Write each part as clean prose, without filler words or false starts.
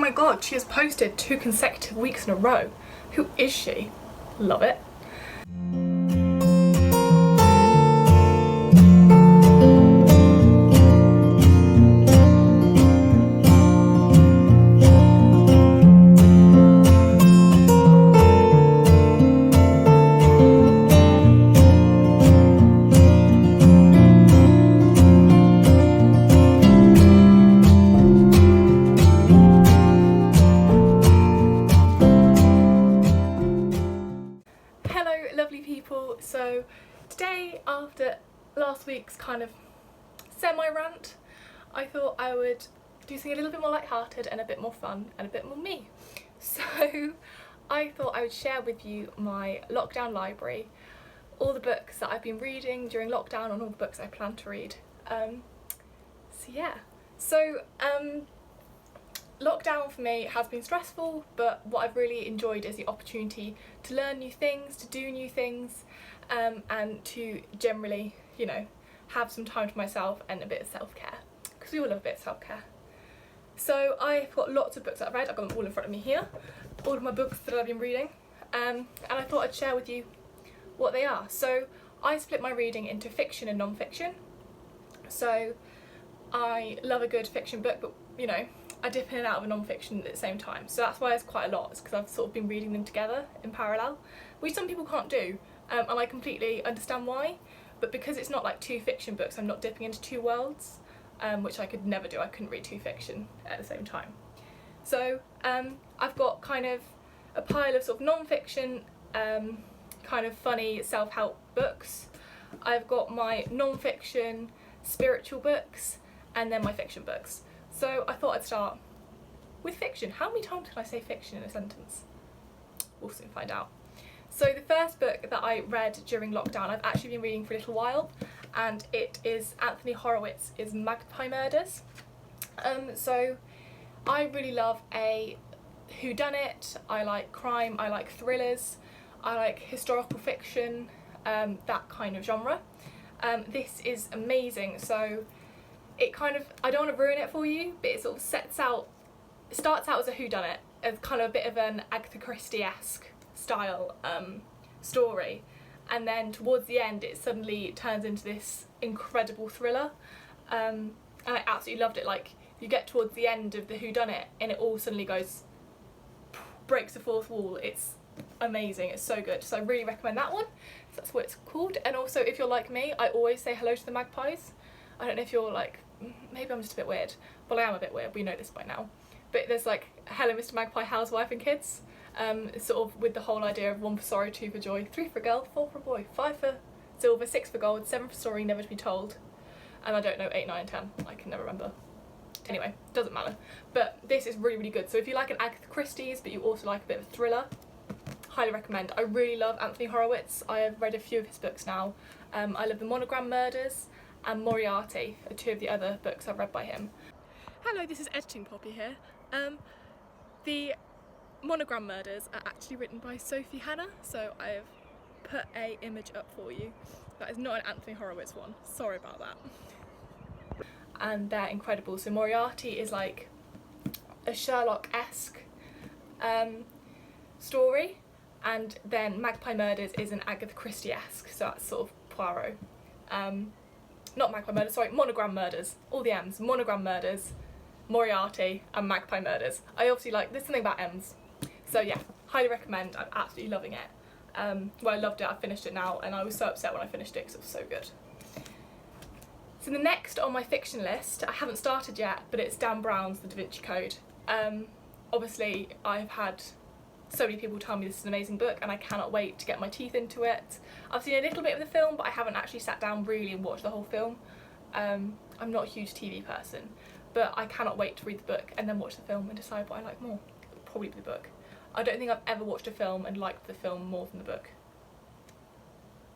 my god, she has posted 2 consecutive weeks in a row. Who is she? Love it. So today, after last week's kind of semi-rant, I thought I would do something a little bit more lighthearted and a bit more fun and a bit more me. So I thought I would share with you my lockdown library, all the books that I've been reading during lockdown and all the books I plan to read. Lockdown for me has been stressful, but what I've really enjoyed is the opportunity to learn new things, to do new things, and to generally, you know, have some time to myself and a bit of self-care, because we all love a bit of self-care. So I've got lots of books that I've read. I've got them all in front of me here, all of my books that I've been reading, and I thought I'd share with you what they are. So I split my reading into fiction and non-fiction. So I love a good fiction book, but you know, I dip in and out of a non-fiction at the same time, so that's why it's quite a lot. It's because I've sort of been reading them together in parallel, which some people can't do, and I completely understand why, but because it's not like 2 fiction books, I'm not dipping into 2 worlds, which I could never do. I couldn't read 2 fiction at the same time. So I've got kind of a pile of sort of non-fiction, kind of funny self-help books. I've got my non-fiction spiritual books, and then my fiction books. So I thought I'd start with fiction. How many times can I say fiction in a sentence? We'll soon find out. So the first book that I read during lockdown, I've actually been reading for a little while, and it is Anthony Horowitz's Magpie Murders. So I really love a whodunit, I like crime, I like thrillers, I like historical fiction, that kind of genre. This is amazing. So it kind of, I don't want to ruin it for you, but it sort of starts out as a whodunit, as kind of a bit of an Agatha Christie-esque style story, and then towards the end it suddenly turns into this incredible thriller, and I absolutely loved it. Like, you get towards the end of the whodunit and it all suddenly goes, breaks the fourth wall. It's amazing, it's so good. So I really recommend that one, if that's what it's called. And also, if you're like me, I always say hello to the magpies. I don't know if you're like, maybe I'm just a bit weird. Well, I am a bit weird, we know this by now. But there's like, hello Mr. Magpie, housewife and kids. Sort of with the whole idea of 1 for sorrow, 2 for joy, 3 for a girl, 4 for a boy, 5 for silver, 6 for gold, 7 for story, never to be told. And I don't know 8, 9, 10, I can never remember. Anyway, doesn't matter. But this is really, really good. So if you like an Agatha Christie's, but you also like a bit of a thriller, highly recommend. I really love Anthony Horowitz. I have read a few of his books now. I love The Monogram Murders and Moriarty are 2 of the other books I've read by him. Hello, this is Editing Poppy here. The Monogram Murders are actually written by Sophie Hannah, so I've put an image up for you. That is not an Anthony Horowitz one, sorry about that. And they're incredible. So Moriarty is like a Sherlock-esque story, and then Magpie Murders is an Agatha Christie-esque, so that's sort of Poirot. Not Magpie Murders, sorry, Monogram Murders, all the M's. Monogram Murders, Moriarty and Magpie Murders. I obviously like, there's something about M's. So yeah, highly recommend. I'm absolutely loving it. Well, I loved it, I finished it now, and I was so upset when I finished it because it was so good. So the next on my fiction list, I haven't started yet, but it's Dan Brown's The Da Vinci Code. Obviously, I've had so many people tell me this is an amazing book, and I cannot wait to get my teeth into it. I've seen a little bit of the film, but I haven't actually sat down really and watched the whole film. I'm not a huge TV person, but I cannot wait to read the book and then watch the film and decide what I like more. It'll probably be the book. I don't think I've ever watched a film and liked the film more than the book.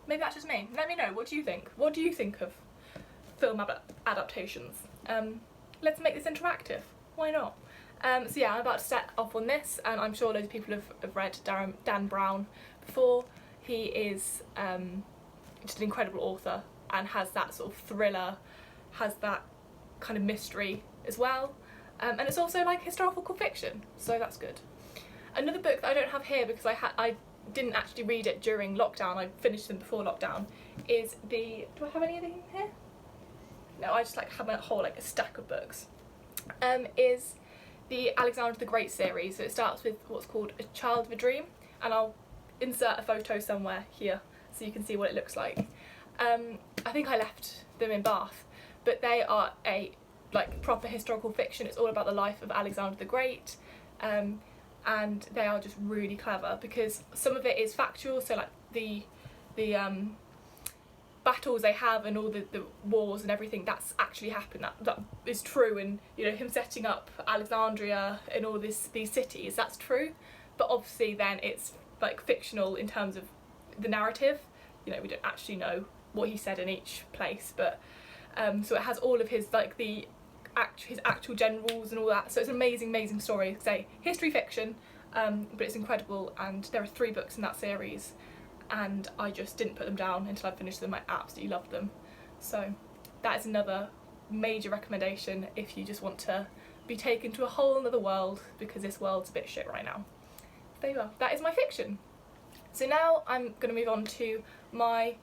Maybe that's just me. Let me know, what do you think? What do you think of film adaptations? Let's make this interactive. Why not? So yeah, I'm about to set off on this, and I'm sure loads of people have read Dan Brown before. He is just an incredible author and has that sort of thriller, has that kind of mystery as well. And it's also like historical fiction, so that's good. Another book that I don't have here because I didn't actually read it during lockdown, I finished them before lockdown, is do I have any of them here? No, I just like have a whole like a stack of books. Is the Alexander the Great series. So it starts with what's called A Child of a Dream, and I'll insert a photo somewhere here so you can see what it looks like. I think I left them in Bath, but they are a like proper historical fiction. It's all about the life of Alexander the Great, and they are just really clever because some of it is factual, so like the battles they have and all the wars and everything, that's actually happened, that is true, and you know, him setting up Alexandria and all these cities, that's true, but obviously then it's like fictional in terms of the narrative. You know, we don't actually know what he said in each place, but so it has all of his like his actual generals and all that, so it's an amazing story. Say history fiction, but it's incredible, and there are 3 books in that series, and I just didn't put them down until I finished them. I absolutely loved them, so that is another major recommendation if you just want to be taken to a whole another world, because this world's a bit shit right now. There you are, that is my fiction. So now I'm going to move on to my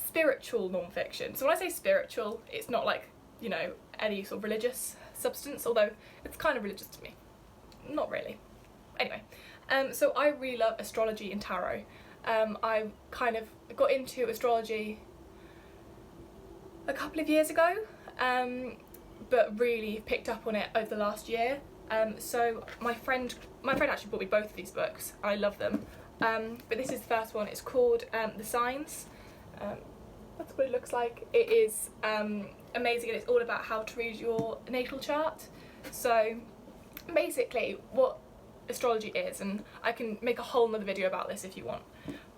spiritual non-fiction. So when I say spiritual, it's not like, you know, any sort of religious substance, although it's kind of religious to me. Not really. Anyway, so I really love astrology and tarot. I kind of got into astrology a couple of years ago, but really picked up on it over the last year. So my friend actually bought me both of these books. I love them. But this is the first one. It's called The Signs. That's what it looks like. It is amazing, and it's all about how to read your natal chart. So basically what astrology is, and I can make a whole nother video about this if you want,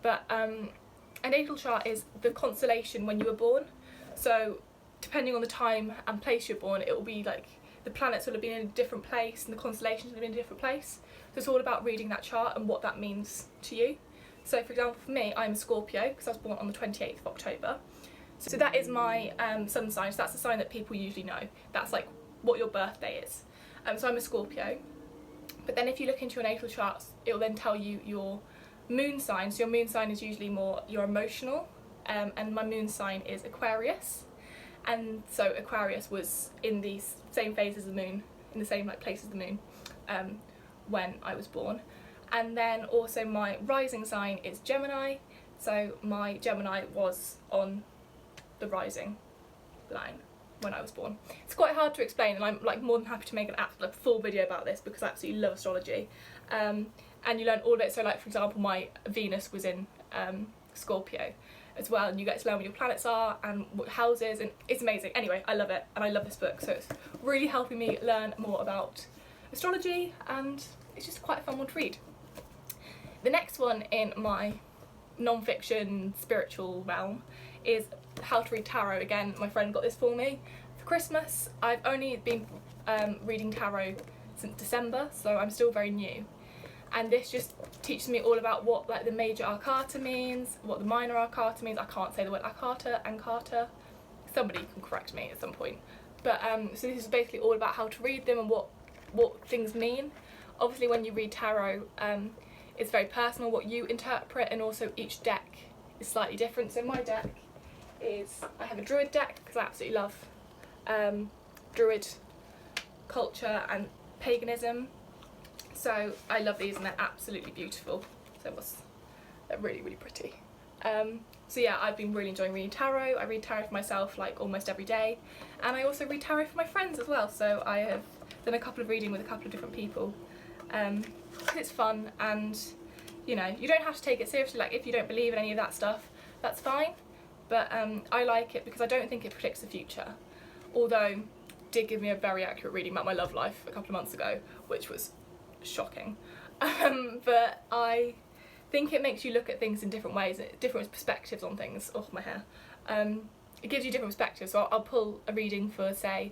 but a natal chart is the constellation when you were born. So depending on the time and place you're born, it will be like the planets will have been in a different place and the constellations will have been in a different place. So it's all about reading that chart and what that means to you. So for example, for me, I'm a Scorpio because I was born on the 28th of October. So that is my sun sign. So that's the sign that people usually know. That's like what your birthday is. So I'm a Scorpio. But then if you look into your natal charts, it will then tell you your moon sign. So your moon sign is usually more your emotional, and my moon sign is Aquarius. And so Aquarius was in the same phase as the moon, in the same like place as the moon, when I was born. And then also my rising sign is Gemini. So my Gemini was on the rising line when I was born. It's quite hard to explain, and I'm like more than happy to make an like, full video about this because I absolutely love astrology. And you learn all of it. So like for example, my Venus was in Scorpio as well, and you get to learn what your planets are and what houses, and it's amazing. Anyway, I love it, and I love this book, so it's really helping me learn more about astrology, and it's just quite a fun one to read. The next one in my non-fiction spiritual realm is How to Read Tarot. Again, my friend got this for me for Christmas. I've only been reading tarot since December, so I'm still very new. And this just teaches me all about what like the major arcana means, what the minor arcana means. I can't say the word arcana. Somebody can correct me at some point. But so this is basically all about how to read them and what things mean. Obviously, when you read tarot, it's very personal what you interpret, and also each deck is slightly different. So my deck is, I have a druid deck because I absolutely love druid culture and paganism. So I love these, and they're absolutely beautiful. So they're really, really pretty. So yeah, I've been really enjoying reading tarot. I read tarot for myself like almost every day, and I also read tarot for my friends as well. So I have done a couple of reading with a couple of different people. It's fun, and you know, you don't have to take it seriously. Like if you don't believe in any of that stuff, that's fine. But I like it because I don't think it predicts the future. Although it did give me a very accurate reading about my love life a couple of months ago, which was shocking. But I think it makes you look at things in different ways, different perspectives on things. Oh, my hair. It gives you different perspectives. So I'll pull a reading for, say,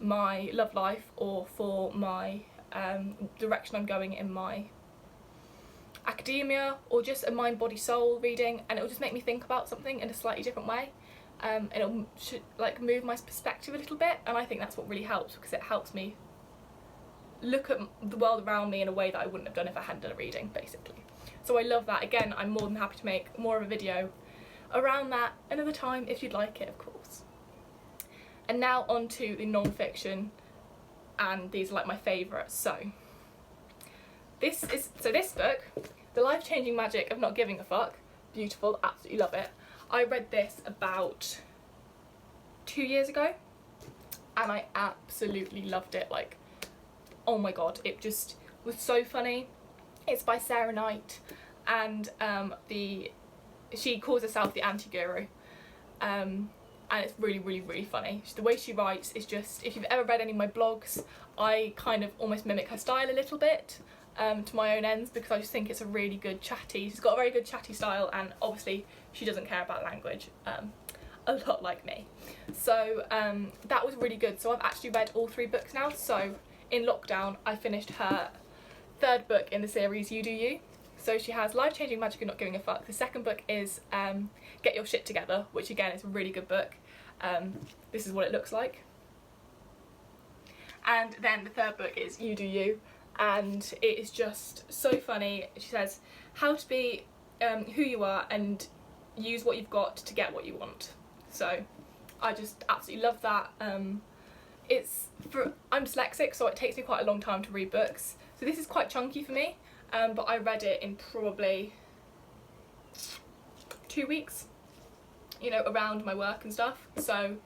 my love life, or for my direction I'm going in my academia, or just a mind, body, soul reading, and it will just make me think about something in a slightly different way. and should like move my perspective a little bit, and I think that's what really helps, because it helps me look at the world around me in a way that I wouldn't have done if I hadn't done a reading, basically. So I love that. Again, I'm more than happy to make more of a video around that another time if you'd like it, of course. And now on to the non-fiction, and these are like my favourites. So this book, The Life-Changing Magic of Not Giving a Fuck, beautiful, absolutely love it. I read this about 2 years ago and I absolutely loved it. Like, oh my god, it just was so funny. It's by Sarah Knight, and she calls herself the anti-guru, and it's really, really, really funny. The way she writes is just, if you've ever read any of my blogs, I kind of almost mimic her style a little bit, to my own ends, because I just think it's a really good chatty, she's got a very good chatty style, and obviously she doesn't care about language, a lot like me. So that was really good. So I've actually read all 3 books now. So in lockdown I finished her 3rd book in the series, You Do You. So she has Life-Changing Magic of Not Giving a Fuck. The 2nd book is Get Your Shit Together, which again is a really good book. This is what it looks like. And then the 3rd book is You Do You, and it is just so funny. She says how to be who you are and use what you've got to get what you want. So I just absolutely love that. I'm dyslexic, so it takes me quite a long time to read books. So this is quite chunky for me, but I read it in probably 2 weeks, you know, around my work and stuff. So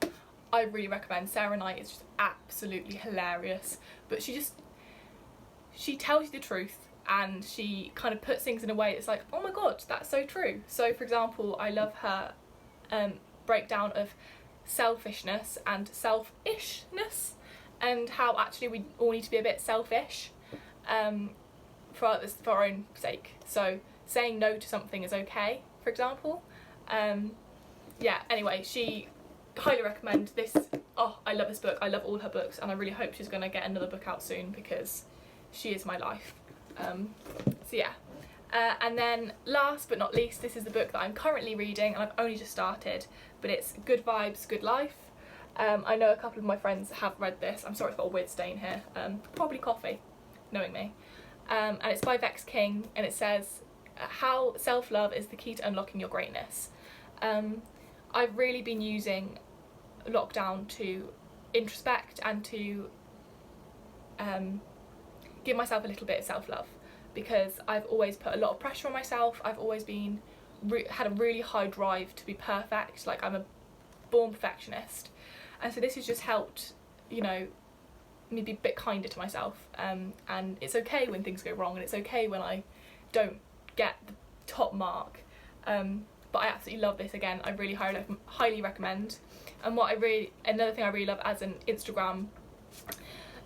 I really recommend. Sarah Knight is just absolutely hilarious, but she tells you the truth, and she kind of puts things in a way that's like, oh my god, that's so true. So for example, I love her breakdown of selfishness and selfishness, and how actually we all need to be a bit selfish for our own sake. So saying no to something is okay, for example. Yeah, anyway, she highly recommend this. Oh, I love this book. I love all her books, and I really hope she's going to get another book out soon, because she is my life. So yeah, and then last but not least, this is the book that I'm currently reading, and I've only just started, but it's Good Vibes, Good Life. I know a couple of my friends have read this. I'm sorry, it's got a weird stain here, probably coffee, knowing me. And it's by Vex King, and it says how self-love is the key to unlocking your greatness. I've really been using lockdown to introspect and to give myself a little bit of self-love, because I've always put a lot of pressure on myself. I've always been had a really high drive to be perfect. Like, I'm a born perfectionist, and so this has just helped, you know, me be a bit kinder to myself, and it's okay when things go wrong, and it's okay when I don't get the top mark, but I absolutely love this. Again, I really highly recommend. And another thing I really love as an Instagram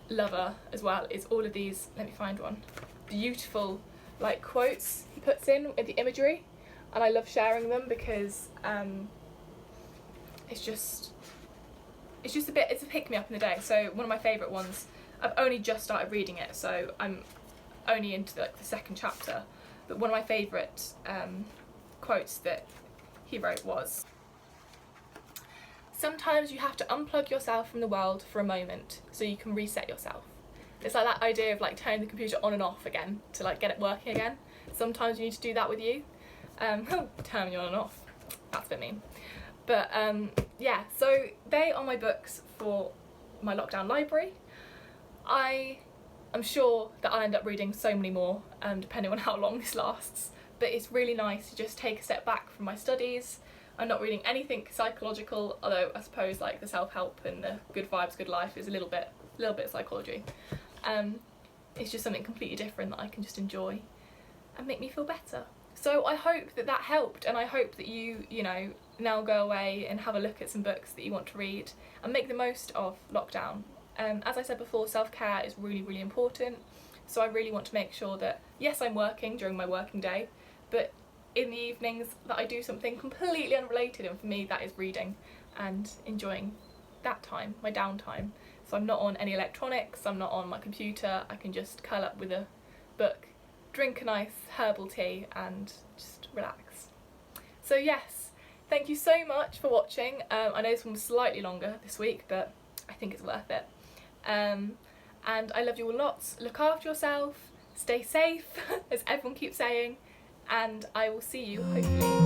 lover as well is all of these, let me find one, beautiful like quotes he puts in with the imagery, and I love sharing them because it's a pick me up in the day. So one of my favourite ones, I've only just started reading it, so I'm only into the 2nd chapter, but one of my favourite quotes that he wrote was, sometimes you have to unplug yourself from the world for a moment so you can reset yourself. It's like that idea of like turning the computer on and off again to like get it working again. Sometimes you need to do that with you. Turn you on and off, that's a bit mean. But yeah, so they are my books for my lockdown library. I am sure that I'll end up reading so many more, depending on how long this lasts, but it's really nice to just take a step back from my studies. I'm not reading anything psychological, although I suppose like the self-help and the Good Vibes, Good Life is a little bit psychology. It's just something completely different that I can just enjoy and make me feel better. So I hope that helped, and I hope that you know, now go away and have a look at some books that you want to read and make the most of lockdown. As I said before, self-care is really, really important, so I really want to make sure that, yes, I'm working during my working day, but in the evenings that I do something completely unrelated, and for me that is reading and enjoying that time, my downtime. So I'm not on any electronics, I'm not on my computer, I can just curl up with a book, drink a nice herbal tea and just relax. So yes, thank you so much for watching. I know this one was slightly longer this week, but I think it's worth it. And I love you all lots. Look after yourself, stay safe, as everyone keeps saying, and I will see you hopefully